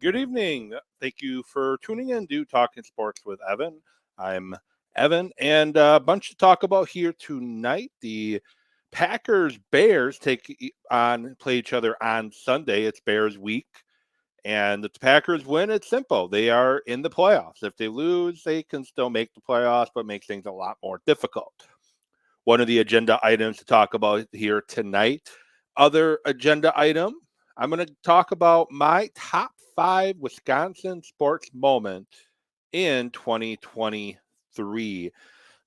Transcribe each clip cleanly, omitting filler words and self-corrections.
Good evening. Thank you for tuning in to Talking Sports with Evan. I'm Evan, and a bunch to talk about here tonight. The Packers Bears play each other on Sunday. It's Bears week, and if the Packers win, it's simple. They are in the playoffs. If they lose, they can still make the playoffs, but makes things a lot more difficult. One of the agenda items to talk about here tonight. Other agenda item, I'm going to talk about my top 5 Wisconsin sports moments in 2023.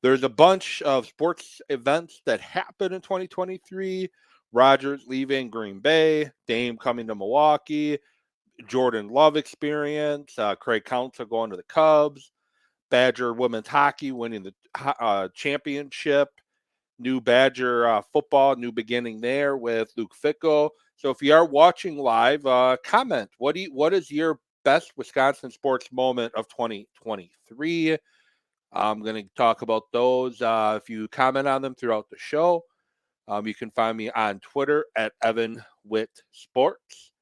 There's a bunch of sports events that happened in 2023. Rodgers leaving Green Bay, Dame coming to Milwaukee, Jordan Love experience, Craig Counsell going to the Cubs, Badger women's hockey winning the championship, new Badger football, new beginning there with Luke Fickell. So if you are watching live, comment. What is your best Wisconsin sports moment of 2023? I'm going to talk about those if you comment on them throughout the show. You can find me on Twitter at Evan Witt Sports,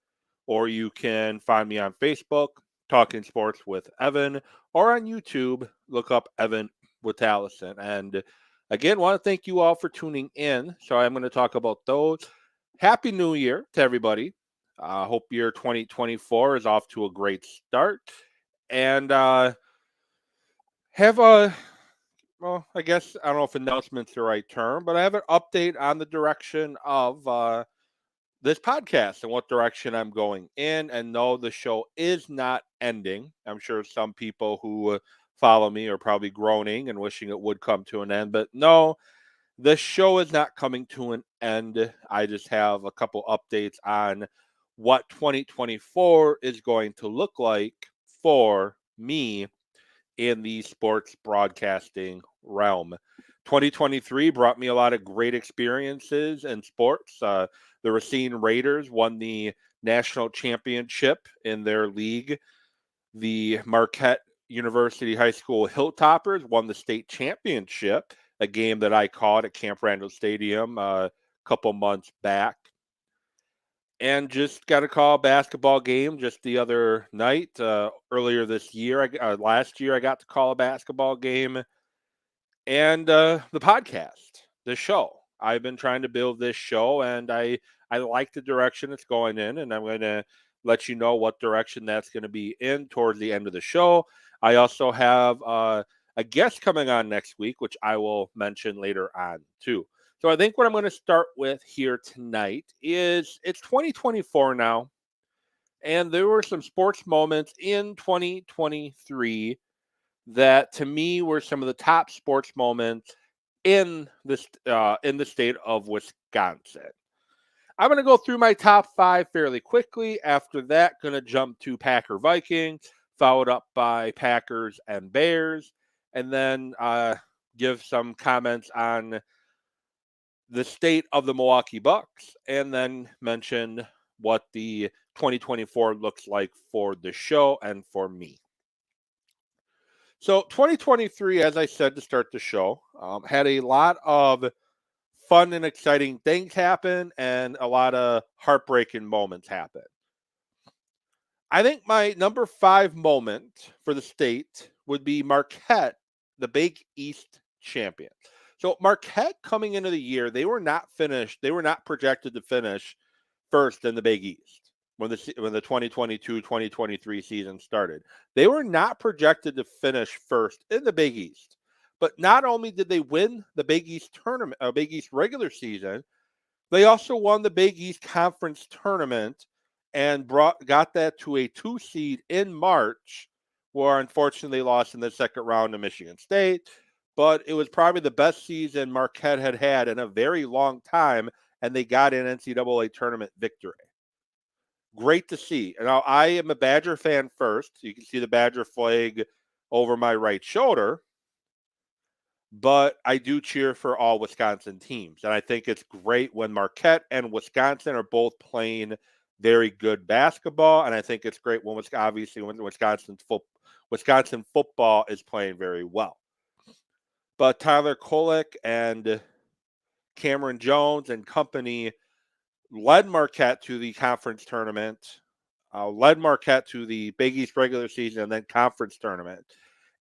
or you can find me on Facebook, Talking Sports with Evan, or on YouTube, look up Evan Witalison. And again, want to thank you all for tuning in. So I'm going to talk about those. Happy New Year to everybody. Hope your 2024 is off to a great start. And have a, well, I guess, I don't know if announcement's the right term, but I have an update on the direction of this podcast and what direction I'm going in. And no, the show is not ending. I'm sure some people who follow me are probably groaning and wishing it would come to an end, but no, the show is not coming to an end. I just have a couple updates on what 2024 is going to look like for me in the sports broadcasting realm. 2023 brought me a lot of great experiences in sports. The Racine Raiders won the national championship in their league. The Marquette University High School Hilltoppers won the state championship, a game that I called at Camp Randall Stadium a couple months back. And just got to call a basketball game just the other night. Earlier this year, last year, I got to call a basketball game. And the podcast, the show. I've been trying to build this show, and I like the direction it's going in, and I'm going to let you know what direction that's going to be in towards the end of the show. I also have a guest coming on next week, which I will mention later on too. So I think what I'm going to start with here tonight is it's 2024 now, and there were some sports moments in 2023 that to me were some of the top sports moments in the state of Wisconsin. I'm going to go through my top 5 fairly quickly. After that, going to jump to Packer Vikings, followed up by Packers and Bears, and then give some comments on the state of the Milwaukee Bucks, and then mention what the 2024 looks like for the show and for me. So 2023, as I said to start the show, had a lot of fun and exciting things happen and a lot of heartbreaking moments happen. I think my number 5 moment for the state would be Marquette, the Big East champion. So Marquette coming into the year, they were not projected to finish first in the Big East when the 2022-2023 season started. They were not projected to finish first in the Big East. But not only did they win the Big East tournament, Big East regular season, they also won the Big East Conference tournament and got that to a 2 seed in March, where unfortunately they lost in the second round to Michigan State. But it was probably the best season Marquette had in a very long time, and they got an NCAA tournament victory. Great to see. Now, I am a Badger fan first. You can see the Badger flag over my right shoulder. But I do cheer for all Wisconsin teams. And I think it's great when Marquette and Wisconsin are both playing very good basketball. And I think it's great when Wisconsin football is playing very well. But Tyler Kolek and Cameron Jones and company led Marquette to the conference tournament led Marquette to the Big East regular season and then conference tournament.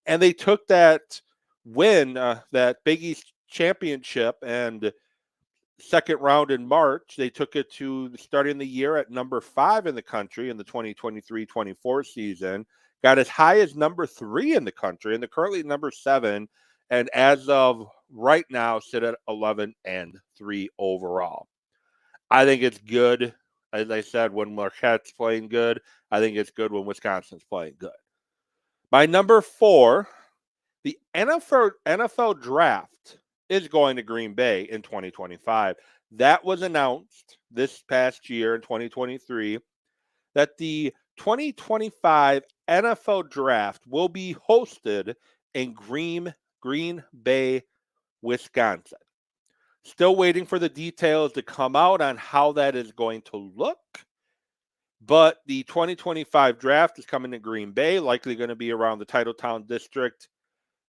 And they took that win, that Big East championship, and second round in March. They took it to starting the year at number 5 in the country in the 2023-24 season. Got as high as number 3 in the country, and they're currently number 7. And as of right now, sit at 11-3 overall. I think it's good. As I said, when Marquette's playing good, I think it's good when Wisconsin's playing good. My number 4, the NFL draft is going to Green Bay in 2025. That was announced this past year in 2023 that the 2025 NFL draft will be hosted in Green Bay, Wisconsin. Still waiting for the details to come out on how that is going to look. But the 2025 draft is coming to Green Bay, likely going to be around the Titletown district,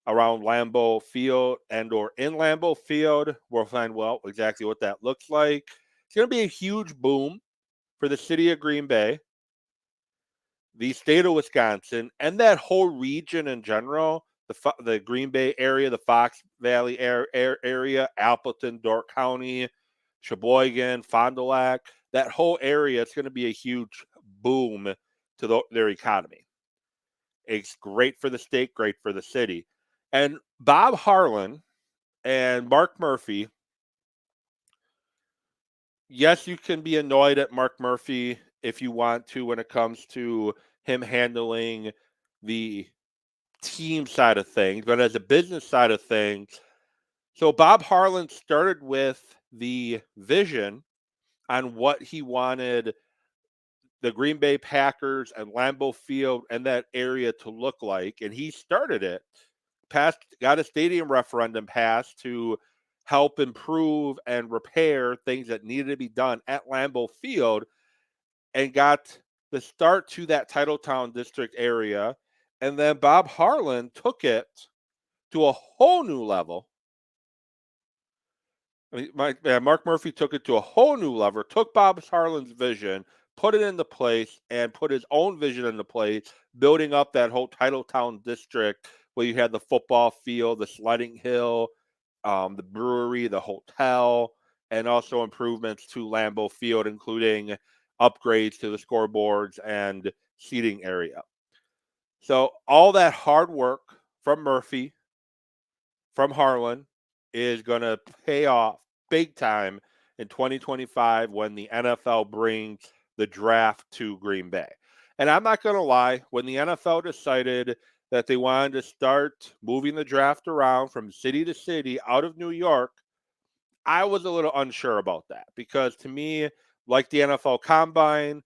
around Lambeau Field and or in Lambeau Field. We'll find out exactly what that looks like. It's going to be a huge boom for the city of Green Bay, the state of Wisconsin, and that whole region in general. The Green Bay area, the Fox Valley area, Appleton, Dork County, Sheboygan, Fond du Lac, that whole area, it's going to be a huge boom to their economy. It's great for the state, great for the city. And Bob Harlan and Mark Murphy, yes, you can be annoyed at Mark Murphy if you want to when it comes to him handling the team side of things, but as a business side of things, so Bob Harlan started with the vision on what he wanted the Green Bay Packers and Lambeau Field and that area to look like, and he started it, got a stadium referendum passed to help improve and repair things that needed to be done at Lambeau Field, and got the start to that Titletown district area. And then Bob Harlan took it to a whole new level. I mean, Mark Murphy took it to a whole new level, took Bob Harlan's vision, put it into place, and put his own vision into place, building up that whole Titletown district where you had the football field, the sledding hill, the brewery, the hotel, and also improvements to Lambeau Field, including upgrades to the scoreboards and seating area. So all that hard work from Murphy, from Harlan, is going to pay off big time in 2025 when the NFL brings the draft to Green Bay. And I'm not going to lie, when the NFL decided that they wanted to start moving the draft around from city to city out of New York, I was a little unsure about that because to me, like the NFL Combine,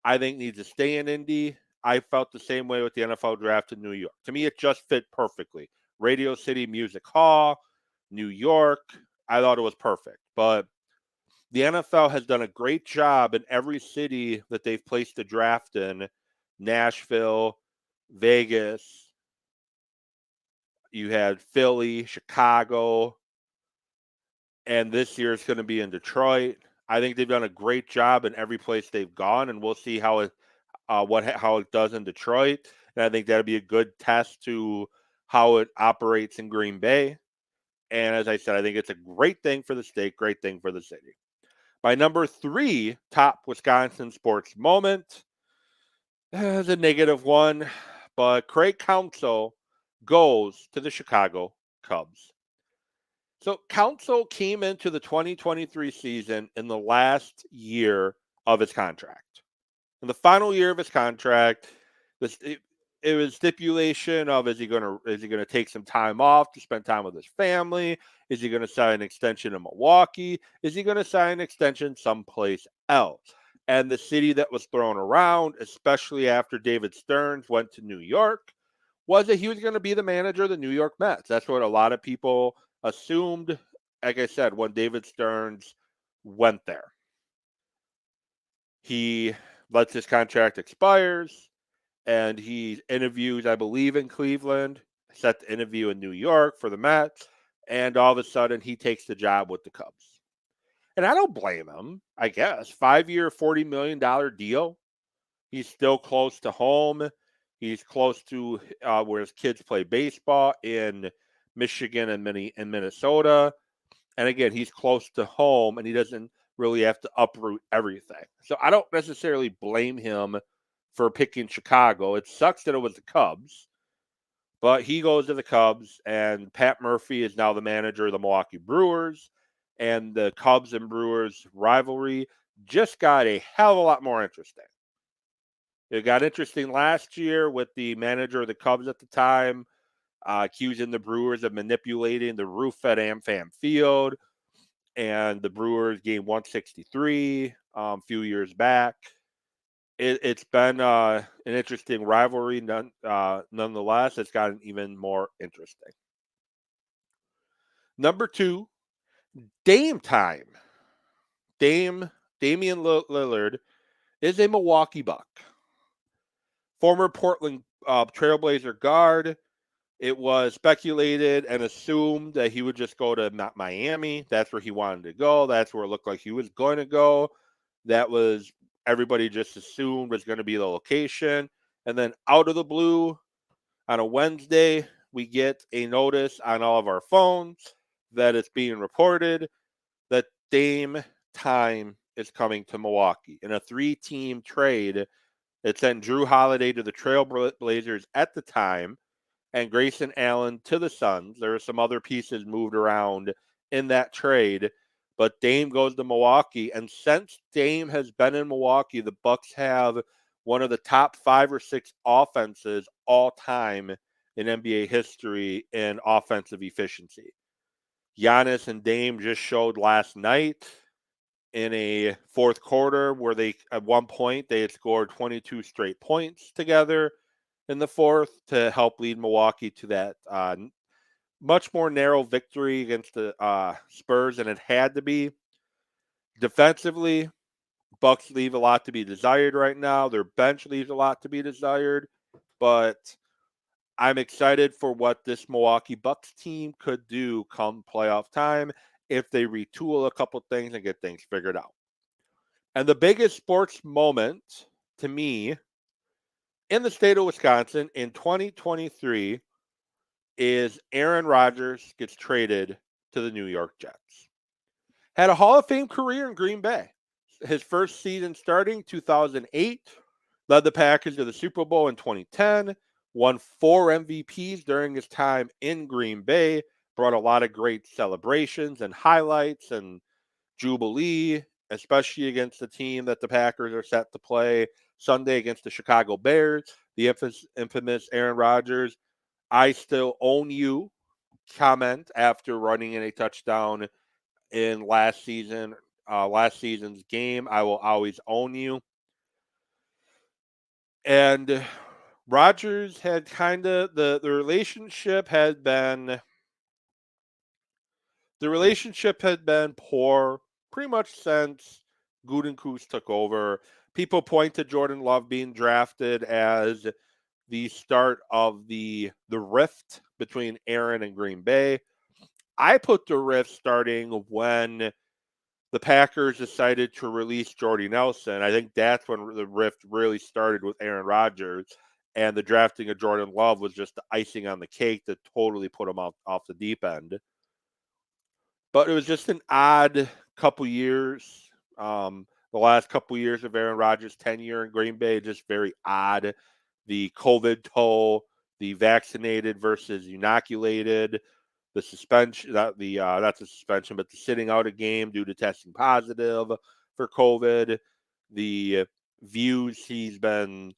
I think needs to stay in Indy. I felt the same way with the NFL draft in New York. To me, it just fit perfectly. Radio City Music Hall, New York, I thought it was perfect. But the NFL has done a great job in every city that they've placed the draft in. Nashville, Vegas, you had Philly, Chicago, and this year it's going to be in Detroit. I think they've done a great job in every place they've gone, and we'll see how it does in Detroit. And I think that'll be a good test to how it operates in Green Bay. And as I said, I think it's a great thing for the state, great thing for the city. My number 3 top Wisconsin sports moment is a negative one, but Craig Counsell goes to the Chicago Cubs. So Counsell came into the 2023 season in the last year of his contract. In the final year of his contract, it was stipulation of is he gonna take some time off to spend time with his family? Is he gonna sign an extension in Milwaukee? Is he gonna sign an extension someplace else? And the city that was thrown around, especially after David Stearns went to New York, was that he was going to be the manager of the New York Mets. That's what a lot of people assumed, like I said, when David Stearns went there. He lets his contract expires, and he interviews, I believe, in Cleveland, set the interview in New York for the Mets, and all of a sudden he takes the job with the Cubs. And I don't blame him, I guess. 5-year, $40 million deal. He's still close to home. He's close to where his kids play baseball in Michigan and Minnesota. And again, he's close to home and he doesn't really have to uproot everything. So I don't necessarily blame him for picking Chicago. It sucks that it was the Cubs, but he goes to the Cubs, and Pat Murphy is now the manager of the Milwaukee Brewers. And the Cubs and Brewers rivalry just got a hell of a lot more interesting. It got interesting last year with the manager of the Cubs at the time accusing the Brewers of manipulating the roof at AmFam Field, and the Brewers game 163 a few years back. It's been an interesting rivalry. Nonetheless, it's gotten even more interesting. Number 2, Dame time. Damian Lillard is a Milwaukee Buck, former Portland Trailblazer guard. It was speculated and assumed that he would just go to Miami. That's where he wanted to go. That's where it looked like he was going to go. That was everybody just assumed was going to be the location. And then out of the blue, on a Wednesday, we get a notice on all of our phones that it's being reported that Dame time is coming to Milwaukee in a 3-team trade. It sent Drew Holiday to the Trailblazers at the time and Grayson Allen to the Suns. There are some other pieces moved around in that trade, but Dame goes to Milwaukee. And since Dame has been in Milwaukee, the Bucks have one of the top 5 or 6 offenses all time in NBA history in offensive efficiency. Giannis and Dame just showed last night in a fourth quarter where they, at one point, they had scored 22 straight points together in the fourth to help lead Milwaukee to that much more narrow victory against the Spurs than it had to be. Defensively, Bucks leave a lot to be desired right now. Their bench leaves a lot to be desired, but I'm excited for what this Milwaukee Bucks team could do come playoff time if they retool a couple things and get things figured out. And the biggest sports moment to me in the state of Wisconsin in 2023 is Aaron Rodgers gets traded to the New York Jets. Had a Hall of Fame career in Green Bay. His first season starting 2008, led the Packers to the Super Bowl in 2010, won 4 MVPs during his time in Green Bay, brought a lot of great celebrations and highlights and jubilee, especially against the team that the Packers are set to play Sunday against the Chicago Bears. The infamous Aaron Rodgers, "I still own you" comment after running in a touchdown in last season's game. "I will always own you." And Rodgers had kind of the relationship had been poor pretty much since Gutekunst took over. People point to Jordan Love being drafted as the start of the rift between Aaron and Green Bay. I put the rift starting when the Packers decided to release Jordy Nelson. I think that's when the rift really started with Aaron Rodgers, and the drafting of Jordan Love was just the icing on the cake that totally put him off the deep end. But it was just an odd couple years. The last couple years of Aaron Rodgers' tenure in Green Bay, just very odd. The COVID toll, the vaccinated versus inoculated, the suspension, not the suspension, but the sitting out a game due to testing positive for COVID, the views he's been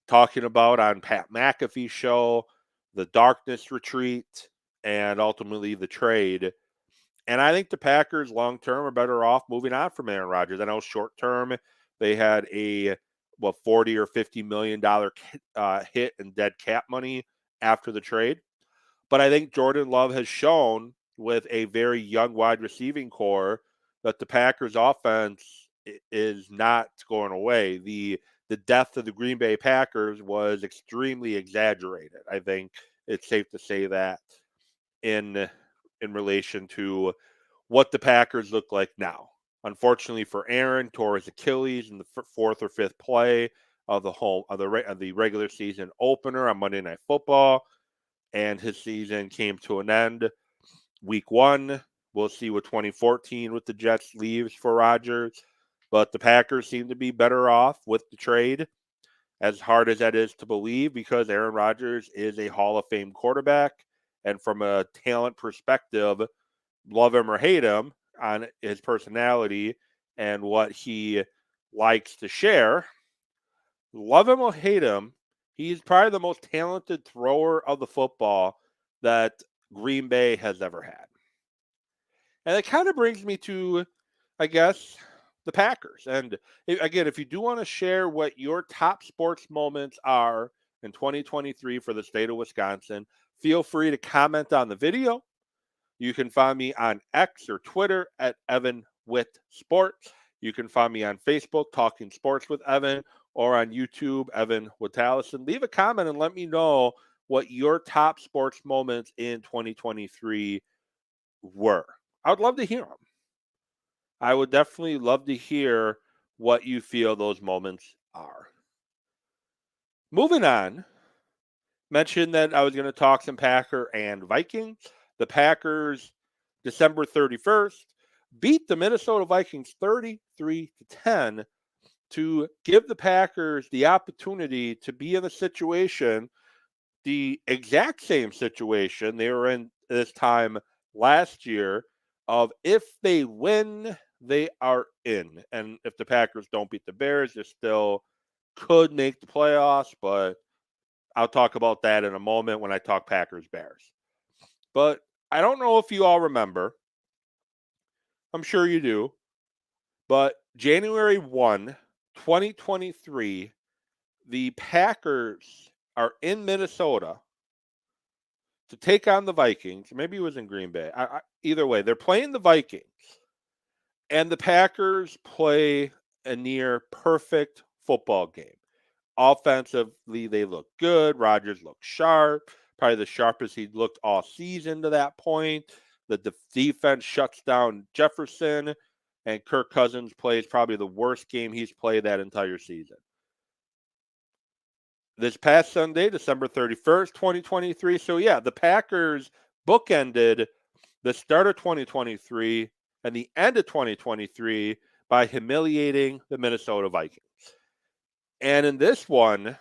talking about on Pat McAfee's show, the darkness retreat, and ultimately the trade. And I think the Packers long term are better off moving on from Aaron Rodgers. I know short term they had a $40 or $50 million hit in dead cap money after the trade. But I think Jordan Love has shown with a very young wide receiving core that the Packers offense is not going away. The death of the Green Bay Packers was extremely exaggerated. I think it's safe to say that in relation to what the Packers look like now. Unfortunately for Aaron, tore his Achilles in the fourth or fifth play of the regular season opener on Monday Night Football, and his season came to an end. Week 1, we'll see what 2014 with the Jets leaves for Rodgers, but the Packers seem to be better off with the trade, as hard as that is to believe, because Aaron Rodgers is a Hall of Fame quarterback, and from a talent perspective, love him or hate him on his personality and what he likes to share, love him or hate him, he's probably the most talented thrower of the football that Green Bay has ever had. And it kind of brings me to, I guess, the Packers. And again, if you do want to share what your top sports moments are in 2023 for the state of Wisconsin, feel free to comment on the video. You can find me on X or Twitter at Evan with Sports. You can find me on Facebook, Talking Sports with Evan, or on YouTube, Evan with Allison. Leave a comment and let me know what your top sports moments in 2023 were. I would love to hear them. I would definitely love to hear what you feel those moments are. Moving on, mentioned that I was going to talk some Packer and Vikings. The Packers, December 31st, beat the Minnesota Vikings 33-10 to give the Packers the opportunity to be in a situation, the exact same situation they were in this time last year, of if they win, they are in. And if the Packers don't beat the Bears, they still could make the playoffs, but I'll talk about that in a moment when I talk Packers-Bears. But I don't know if you all remember. I'm sure you do. But January 1, 2023, the Packers are in Minnesota to take on the Vikings. Maybe it was in Green Bay. Either way, they're playing the Vikings. And the Packers play a near perfect football game. Offensively, they look good. Rodgers looked sharp, probably the sharpest he'd looked all season to that point. The defense shuts down Jefferson, and Kirk Cousins plays probably the worst game he's played that entire season. This past Sunday, December 31st, 2023. So, yeah, the Packers bookended the start of 2023 and the end of 2023 by humiliating the Minnesota Vikings. And in this one,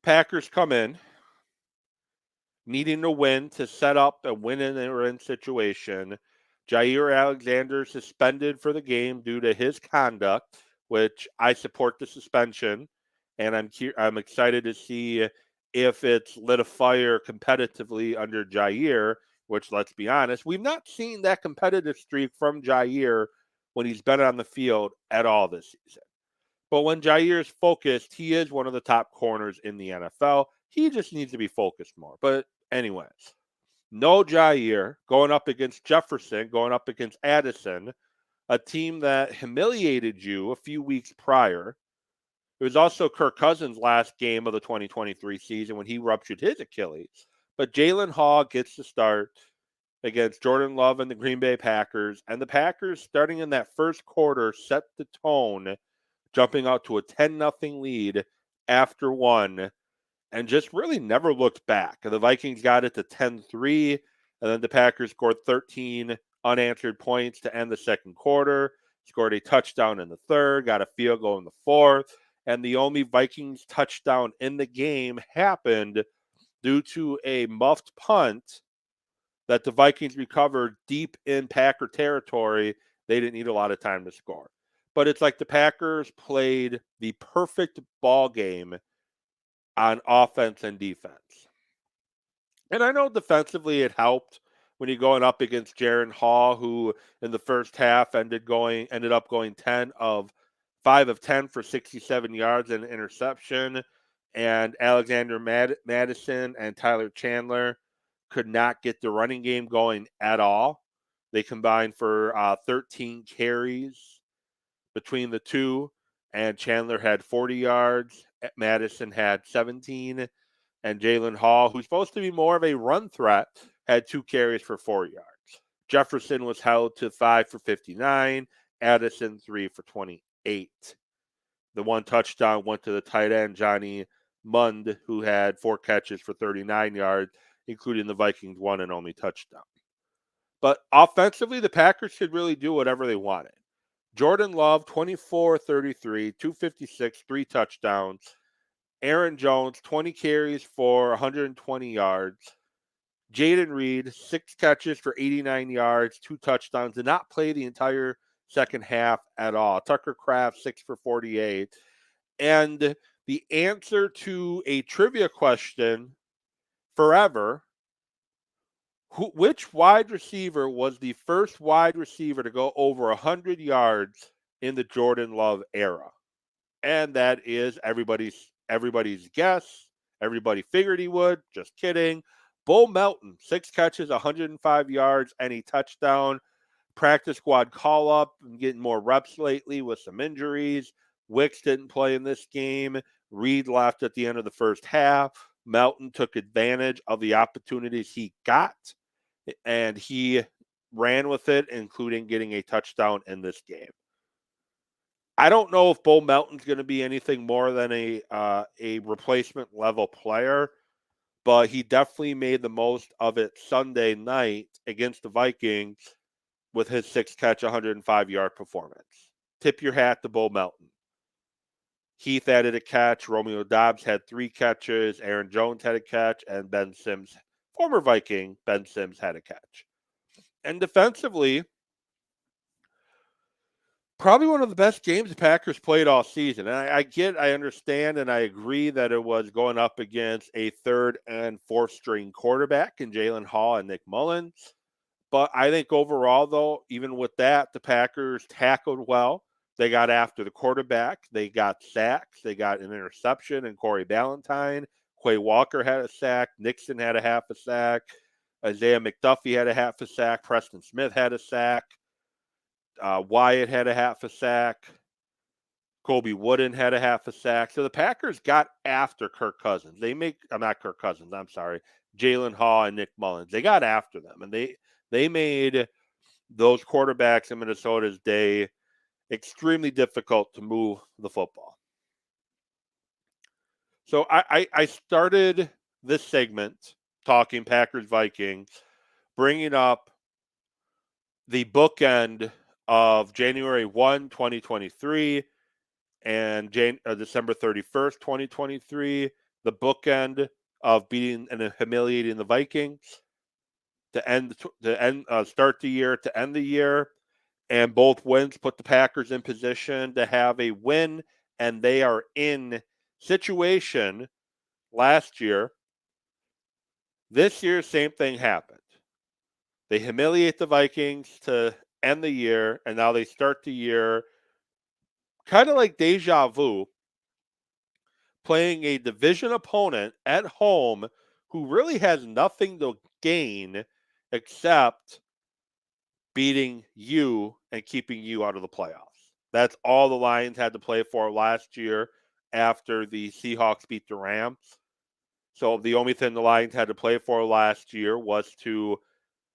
Packers come in needing to win to set up a win-in situation. Jair Alexander suspended for the game due to his conduct, which I support the suspension, and I'm excited to see if it's lit a fire competitively under Jair, which, let's be honest, we've not seen that competitive streak from Jair when he's been on the field at all this season. But when Jair is focused, he is one of the top corners in the NFL. He just needs to be focused more. But anyways, no Jair going up against Jefferson, going up against Addison, a team that humiliated you a few weeks prior. It was also Kirk Cousins' last game of the 2023 season when he ruptured his Achilles. But Jalen Hall gets the start against Jordan Love and the Green Bay Packers. And the Packers, starting in that first quarter, set the tone, jumping out to a 10-0 lead after one, and just really never looked back. The Vikings got it to 10-3, and then the Packers scored 13 unanswered points to end the second quarter, scored a touchdown in the third, got a field goal in the fourth, and the only Vikings touchdown in the game happened due to a muffed punt that the Vikings recovered deep in Packer territory. They didn't need a lot of time to score. But it's like the Packers played the perfect ball game on offense and defense. And I know defensively it helped when you're going up against Jaren Hall, who in the first half ended up going 5 of 10 for 67 yards and an interception. And Alexander Madison and Tyler Chandler could not get the running game going at all. They combined for 13 carries between the two, and Chandler had 40 yards. Madison had 17, and Jalen Hall, who's supposed to be more of a run threat, had 2 carries for 4 yards. Jefferson was held to 5 for 59, Addison 3 for 28. The one touchdown went to the tight end, Johnny Mund, who had 4 catches for 39 yards, including the Vikings' one and only touchdown. But offensively, the Packers could really do whatever they wanted. Jordan Love, 24-33, 256, 3 touchdowns. Aaron Jones, 20 carries for 120 yards. Jaden Reed, 6 catches for 89 yards, 2 touchdowns. Did not play the entire second half at all. Tucker Kraft, 6 for 48. And the answer to a trivia question forever, which wide receiver was the first wide receiver to go over 100 yards in the Jordan Love era? And that is everybody's guess. Everybody figured he would. Just kidding. Bo Melton, 6 catches, 105 yards, and a touchdown. Practice squad call up and getting more reps lately with some injuries. Wicks didn't play in this game. Reed left at the end of the first half. Melton took advantage of the opportunities he got, and he ran with it, including getting a touchdown in this game. I don't know if Bo Melton's going to be anything more than a replacement level player, but he definitely made the most of it Sunday night against the Vikings with his 6 catch, 105-yard performance. Tip your hat to Bo Melton. Heath added a catch. Romeo Doubs had 3 catches. Aaron Jones had a catch. And Ben Sims, former Viking, Ben Sims had a catch. And defensively, probably one of the best games the Packers played all season. And I understand, and I agree that it was going up against a third and fourth string quarterback in Jalen Hall and Nick Mullins. But I think overall, though, even with that, the Packers tackled well. They got after the quarterback. They got sacks. They got an interception in Corey Ballantyne. Quay Walker had a sack. Nixon had a half a sack. Isaiah McDuffie had a half a sack. Preston Smith had a sack. Wyatt had a half a sack. Colby Wooden had a half a sack. So the Packers got after Kirk Cousins. Not Kirk Cousins, I'm sorry. Jalen Hall and Nick Mullins. They got after them, and they made those quarterbacks in Minnesota's day extremely difficult to move the football. So I started this segment talking Packers-Vikings, bringing up the bookend of January 1, 2023 and December 31st, 2023, the bookend of beating and humiliating the Vikings start the year to end the year. And both wins put the Packers in position to have a win, and they are in situation last year. This year, same thing happened. They humiliate the Vikings to end the year, and now they start the year kind of like deja vu, playing a division opponent at home who really has nothing to gain except beating you and keeping you out of the playoffs. That's all the Lions had to play for last year after the Seahawks beat the Rams. So the only thing the Lions had to play for last year was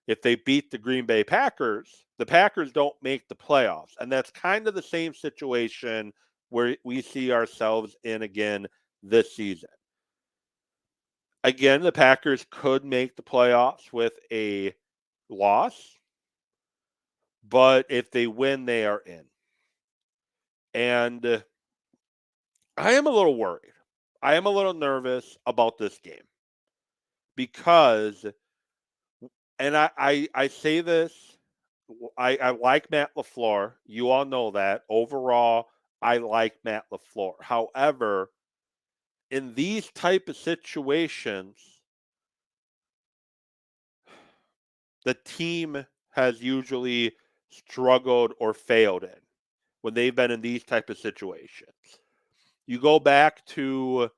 if they beat the Green Bay Packers, the Packers don't make the playoffs. And that's kind of the same situation where we see ourselves in again this season. Again, the Packers could make the playoffs with a loss, but if they win, they are in. And I am a little worried. I am a little nervous about this game because, and I say this, I like Matt LaFleur. You all know that. Overall, I like Matt LaFleur. However, in these type of situations, the team has usually struggled or failed in when they've been in these type of situations. You go back to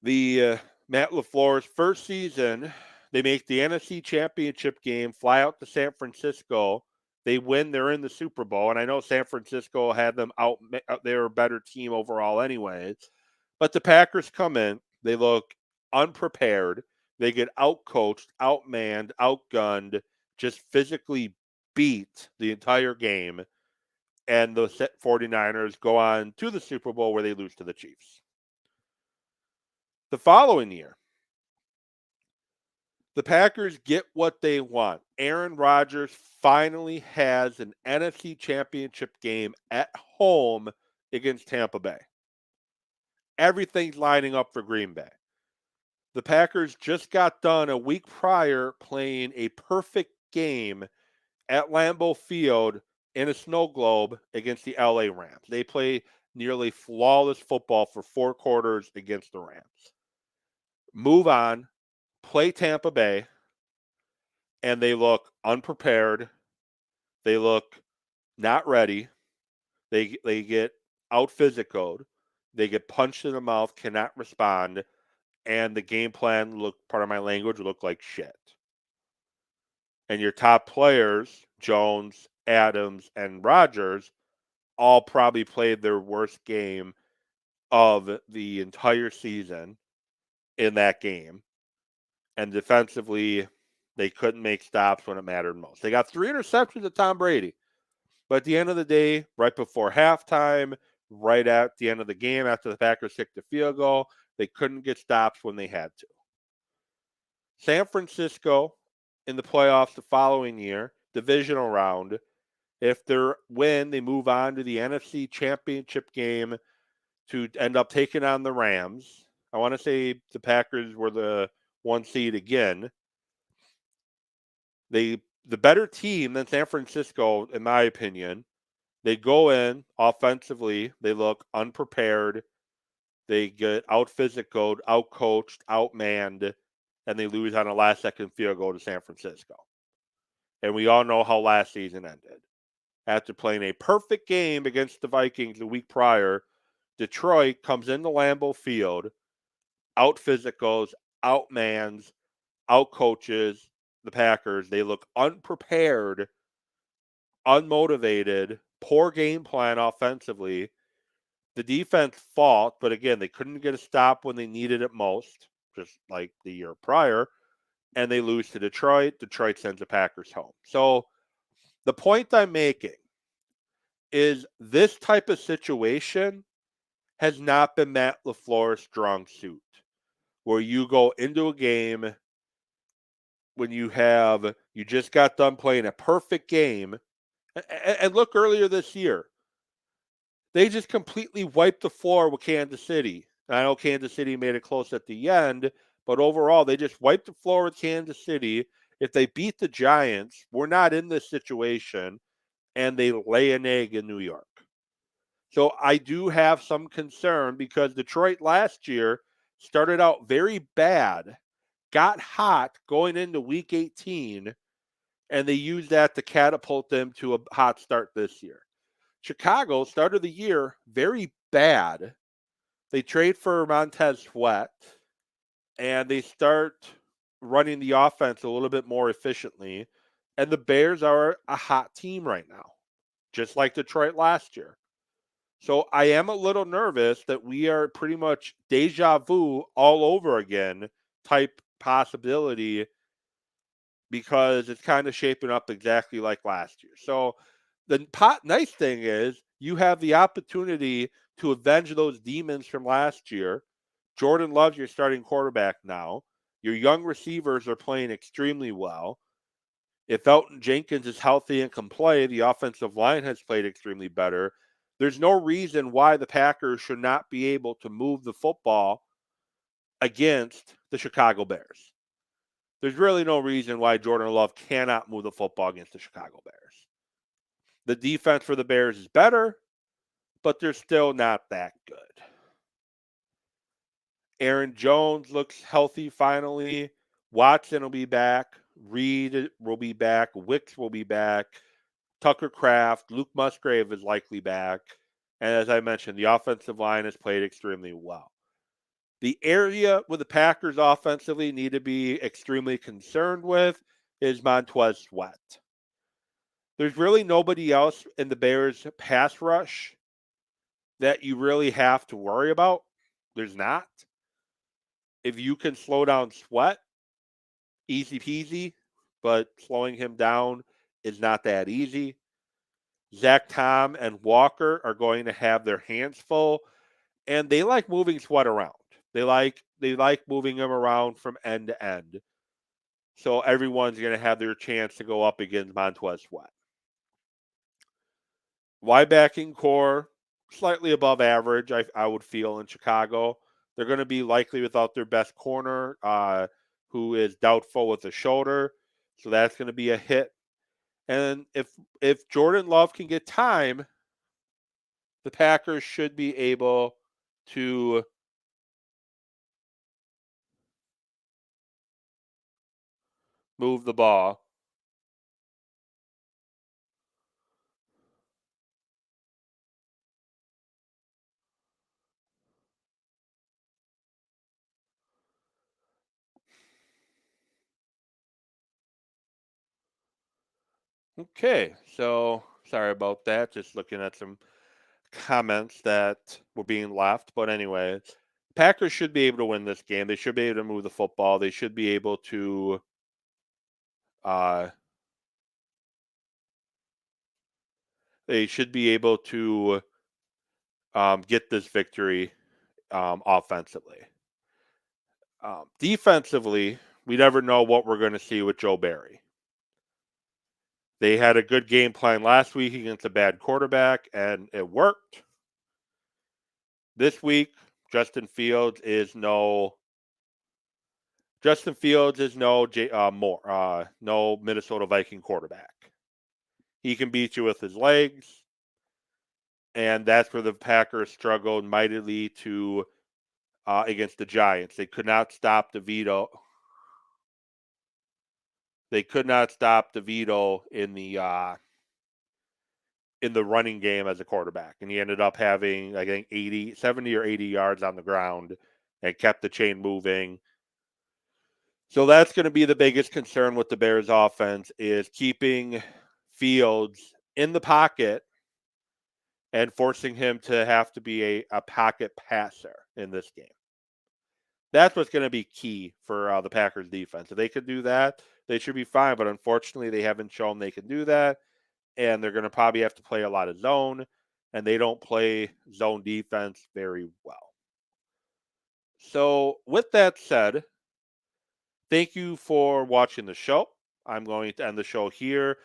the Matt LaFleur's first season, they make the NFC Championship game, fly out to San Francisco. They win, they're in the Super Bowl. And I know San Francisco had them out. They were a better team overall anyways. But the Packers come in. They look unprepared. They get outcoached, outmanned, outgunned, just physically beat the entire game. and the 49ers go on to the Super Bowl where they lose to the Chiefs. The following year, the Packers get what they want. Aaron Rodgers finally has an NFC Championship game at home against Tampa Bay. Everything's lining up for Green Bay. The Packers just got done a week prior playing a perfect game at Lambeau Field in a snow globe against the LA Rams. They play nearly flawless football for 4 quarters against the Rams. Move on, play Tampa Bay, and they look unprepared. They look not ready. They get out physical. They get punched in the mouth, cannot respond, and the game plan part of my language, look like shit. And your top players, Jones, Adams, and Rodgers, all probably played their worst game of the entire season in that game. And defensively, they couldn't make stops when it mattered most. They got 3 interceptions of Tom Brady. But at the end of the day, right before halftime, right at the end of the game, after the Packers kicked the field goal, they couldn't get stops when they had to. San Francisco in the playoffs the following year, divisional round. If they win, they move on to the NFC Championship game to end up taking on the Rams. I want to say the Packers were the 1 seed again. The better team than San Francisco, in my opinion. They go in offensively. They look unprepared. They get out-physical, out-coached, out-manned, and they lose on a last-second field goal to San Francisco. And we all know how last season ended. After playing a perfect game against the Vikings the week prior, Detroit comes into Lambeau Field, out-physicals, out-mans, out-coaches the Packers. They look unprepared, unmotivated, poor game plan offensively. The defense fought, but again, they couldn't get a stop when they needed it most, just like the year prior, and they lose to Detroit. Detroit sends the Packers home. So the point I'm making is this type of situation has not been Matt LaFleur's strong suit, where you go into a game when you just got done playing a perfect game. And look, earlier this year, they just completely wiped the floor with Kansas City. And I know Kansas City made it close at the end, but overall, they just wiped the floor with Kansas City. If they beat the Giants, we're not in this situation, and they lay an egg in New York. So I do have some concern because Detroit last year started out very bad, got hot going into week 18, and they used that to catapult them to a hot start this year. Chicago started the year very bad. They trade for Montez Sweat, and they start running the offense a little bit more efficiently. And the Bears are a hot team right now, just like Detroit last year. So I am a little nervous that we are pretty much deja vu all over again type possibility, because it's kind of shaping up exactly like last year. So the nice thing is you have the opportunity to avenge those demons from last year. Jordan Love's your starting quarterback now. Your young receivers are playing extremely well. If Elton Jenkins is healthy and can play, the offensive line has played extremely better. There's no reason why the Packers should not be able to move the football against the Chicago Bears. There's really no reason why Jordan Love cannot move the football against the Chicago Bears. The defense for the Bears is better, but they're still not that good. Aaron Jones looks healthy finally. Watson will be back. Reed will be back. Wicks will be back. Tucker Kraft, Luke Musgrave is likely back. And as I mentioned, the offensive line has played extremely well. The area where the Packers offensively need to be extremely concerned with is Montez Sweat. There's really nobody else in the Bears pass rush that you really have to worry about. There's not. If you can slow down Sweat, easy peasy, but slowing him down is not that easy. Zach Tom and Walker are going to have their hands full, and they like moving Sweat around. They like moving him around from end to end. So everyone's going to have their chance to go up against Montez Sweat. Linebacking core, slightly above average, I would feel, in Chicago. They're going to be likely without their best corner, who is doubtful with a shoulder. So that's going to be a hit. And if Jordan Love can get time, the Packers should be able to move the ball. Okay, so sorry about that. Just looking at some comments that were being left. But anyway, Packers should be able to win this game. They should be able to move the football. They should be able to uh, get this victory offensively. Defensively, we never know what we're going to see with Joe Barry. They had a good game plan last week against a bad quarterback, and it worked. This week, Justin Fields is no no Minnesota Viking quarterback. He can beat you with his legs, and that's where the Packers struggled mightily to against the Giants. They could not stop DeVito. They could not stop DeVito in the running game as a quarterback, and he ended up having, I think, 70 or 80 yards on the ground and kept the chain moving. So that's going to be the biggest concern with the Bears offense, is keeping Fields in the pocket and forcing him to have to be a pocket passer in this game. That's what's going to be key for the Packers defense. If they could do that, they should be fine. But unfortunately, they haven't shown they can do that. And they're going to probably have to play a lot of zone. And they don't play zone defense very well. So with that said, thank you for watching the show. I'm going to end the show here.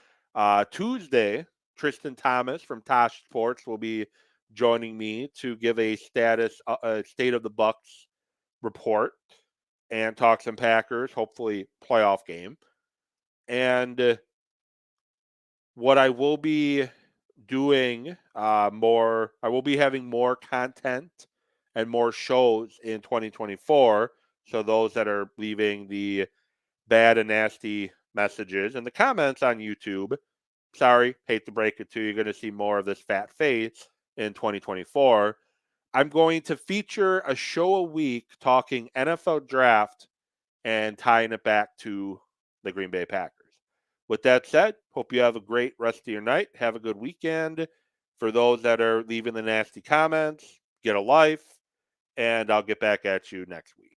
Tuesday, Tristan Thomas from Tosh Sports will be joining me to give a state of the Bucks report and talk some Packers, hopefully playoff game. And what I will be doing I will be having more content and more shows in 2024. So those that are leaving the bad and nasty messages in the comments on YouTube, sorry, hate to break it to you, you're going to see more of this fat face in 2024. I'm going to feature a show a week talking NFL draft and tying it back to the Green Bay Packers. With that said, hope you have a great rest of your night. Have a good weekend. For those that are leaving the nasty comments, get a life, and I'll get back at you next week.